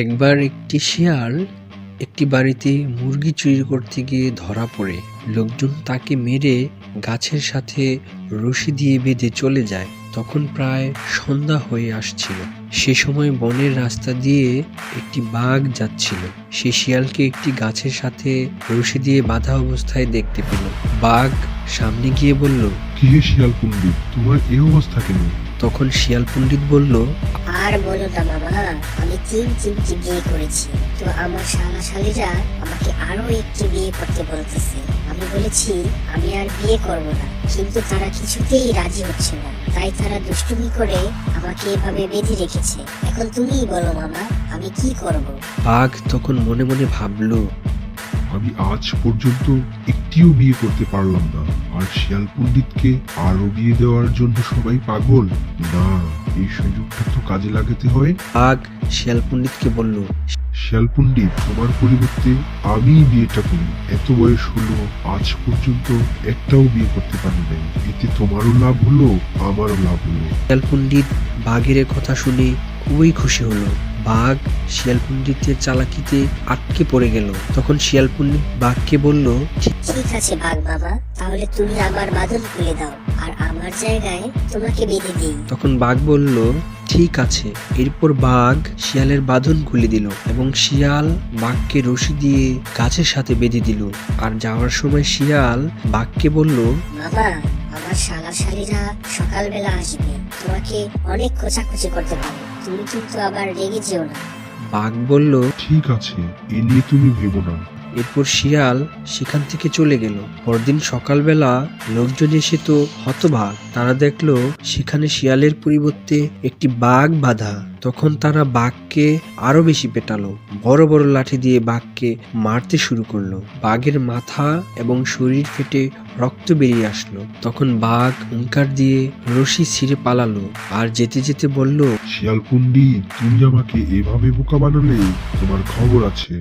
একবার একটি শিয়াল একটি বাড়িতে মুরগি চুরি করতে গিয়ে ধরা পড়ে। লোকজন তাকে মেরে গাছের সাথে রশি দিয়ে বেঁধে চলে যায়। তখন প্রায় সন্ধ্যা হয়ে আসছিল। সে সময় বনের রাস্তা দিয়ে একটি বাঘ যাচ্ছিল। সে শিয়ালকে একটি গাছের সাথে রশি দিয়ে বাঁধা অবস্থায় দেখতে পেল। বাঘ সামনে গিয়ে বলল, কি হে শিয়াল পণ্ডিত, তোমার এই অবস্থা কেন? তখন শিয়াল পণ্ডিত বলল, আর বলো না মামা, আমি তিনটি বিয়ে করেছি। তো আমার শালীরা আমাকে আরো একটি বিয়ে করতে বলতেছে। আমি বলেছি আমি আর বিয়ে করব না, কিন্তু তারা কিছুতেই রাজি হচ্ছে না। তাই তারা দুষ্টুমি করে আমাকে এভাবে বেঁধে রেখেছে। এখন তুমিই বলো মামা, আমি কি করব? বাঘ তখন মনে মনে ভাবলো, আমি আজ পর্যন্ত একটিও বিয়ে করতে পারলাম না, আর শিয়াল পণ্ডিতকে আরো বিয়ে দেওয়ার জন্য সবাই পাগল। না, এই সুযোগটা তো কাজে লাগাতে হয়। বাঘ শিয়াল পণ্ডিতকে বলল, শিয়াল পণ্ডিত, তোমার পরিবর্তে আমিই বিয়েটা করি। এত বয়স হলো, আজ পর্যন্ত একটাও বিয়ে করতে পারি নাই। এতে তোমারও লাভ হলো, আমারও লাভ হলো। শিয়াল পণ্ডিত বাঘের কথা শুনে খুবই খুশি হলো। বাঘ শিয়াল পণ্ডিতের চালাকিতে আটকে পড়ে গেল। তখন শিয়াল পণ্ডিত বাঘকে বলল, ঠিক আছে বাঘ মামা, তাহলে তুমি আমার বাঁধন খুলে দাও, আর আমার জায়গায় তোমাকে বেঁধে দিই। তখন বাঘ বলল, ঠিক আছে। এরপর বাঘ শিয়ালের বাঁধন খুলে দিল এবং শিয়াল বাঘকে রশি দিয়ে গাছের সাথে বেঁধে দিল। আর যাওয়ার সময় শিয়াল বাঘকে বলল, মামা, আমার শালীরা সকালবেলা আসবে, তোমাকে অনেক খোঁচাখুচি করতে পারো। তুমি কিন্তু আবার রেগে যেও না। বাঘ বলল, ঠিক আছে, এ নিয়ে তুমি ভেবো না। এরপর শিয়াল সেখান থেকে চলে গেল। পরদিন সকালবেলা লোকজন এসে তো হতবাক। তারা দেখলো সেখানে শিয়ালের পরিবর্তে একটি বাঘ বাঁধা। তখন তারা বাঘকে আরো বেশি পেটালো। বড় বড় লাঠি দিয়ে বাঘকে মারতে শুরু করলো। বাঘের মাথা এবং শরীর ফেটে রক্ত বেরিয়ে আসলো। তখন বাঘ হুঙ্কার দিয়ে রশি ছিঁড়ে পালালো আর যেতে যেতে বলল, শিয়াল পণ্ডিত, তুমি আমাকে এভাবে বোকা বানালে, তোমার খবর আছে।